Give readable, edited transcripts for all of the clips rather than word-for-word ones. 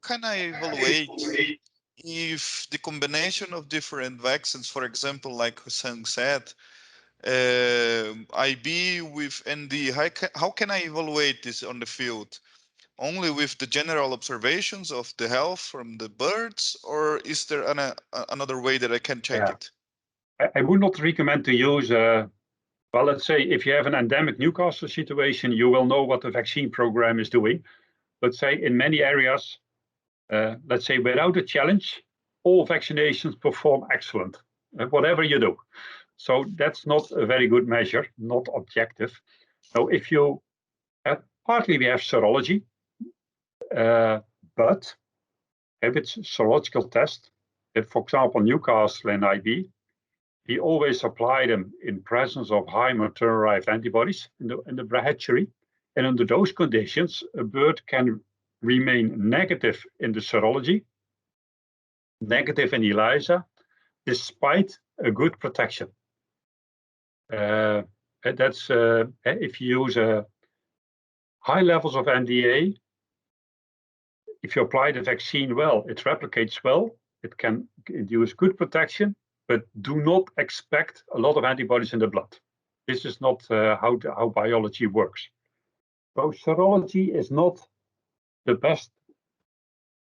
can I evaluate if the combination of different vaccines, for example, like Hussein said, IB with ND, how can I evaluate this on the field? Only with the general observations of the health from the birds, or is there another way that I can check it? I would not recommend to use, well, let's say if you have an endemic Newcastle situation, you will know what the vaccine program is doing. Let's say in many areas, let's say without a challenge, all vaccinations perform excellent, whatever you do. So that's not a very good measure, not objective. So if you, partly we have serology, but if it's serological test, if for example Newcastle and IB, we always apply them in presence of high maternal-derived antibodies in the hatchery. And under those conditions, a bird can remain negative in the serology, negative in ELISA, despite a good protection. That's if you use high levels of NDA, if you apply the vaccine well, it replicates well, it can induce good protection, but do not expect a lot of antibodies in the blood. This is not how biology works. So serology is not the best.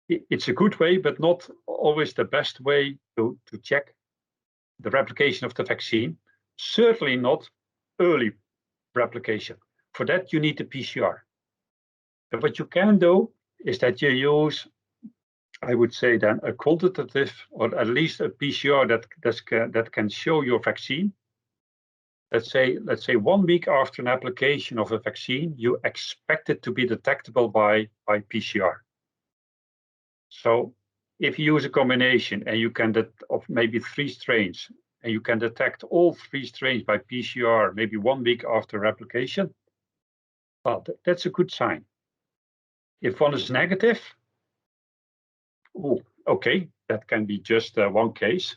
It's a good way, but not always the best way to check the replication of the vaccine. Certainly not early replication. For that, you need the PCR. But what you can do is that you use, I would say then, a quantitative or at least a PCR that can show your vaccine. Let's say 1 week after an application of a vaccine, you expect it to be detectable by PCR. So if you use a combination and you can of maybe 3 strains, and you can detect all 3 strains by PCR, maybe 1 week after replication, well, that's a good sign. If one is negative, okay, that can be just one case.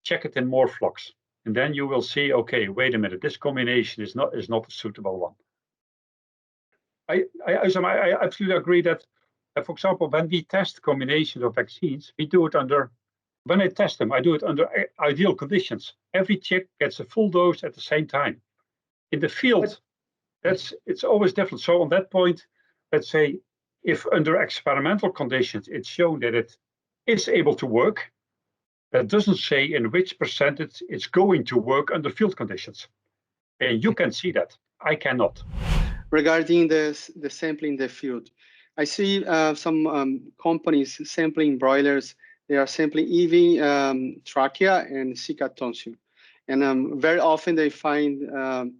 Check it in more flocks, and then you will see, okay, wait a minute, this combination is not a suitable one. I absolutely agree that, for example, when we test combinations of vaccines, we do it under, when I test them, I do it under ideal conditions. Every chick gets a full dose at the same time. In the field, it's always different. So on that point, let's say, if under experimental conditions, it's shown that it is able to work, that doesn't say in which percentage it's going to work under field conditions. And you can see that. I cannot. Regarding the sampling in the field, I see some companies sampling broilers. They are sampling EV trachea and Zika tonsil. And very often they find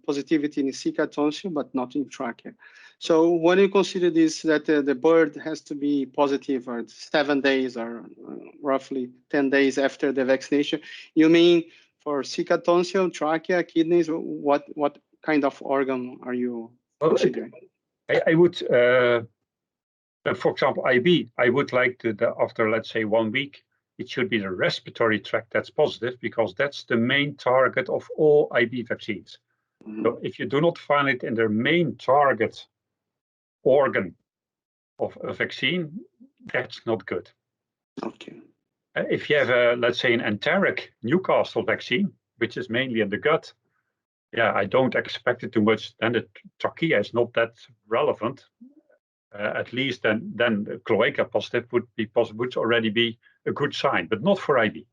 positivity in Zika tonsil, but not in trachea. So when you consider this, that the bird has to be positive for 7 days or roughly 10 days after the vaccination, you mean for Zika tonsil, trachea, kidneys, what kind of organ are you considering? I would, for example, IB, I would like to, after let's say 1 week, it should be the respiratory tract that's positive, because that's the main target of all IB vaccines. Mm-hmm. So if you do not find it in the main target organ of a vaccine, that's not good. Okay. If you have let's say an enteric Newcastle vaccine, which is mainly in the gut, yeah, I don't expect it too much. Then the trachea is not that relevant. At least then the cloaca positive would already be a good sign, but not for IB.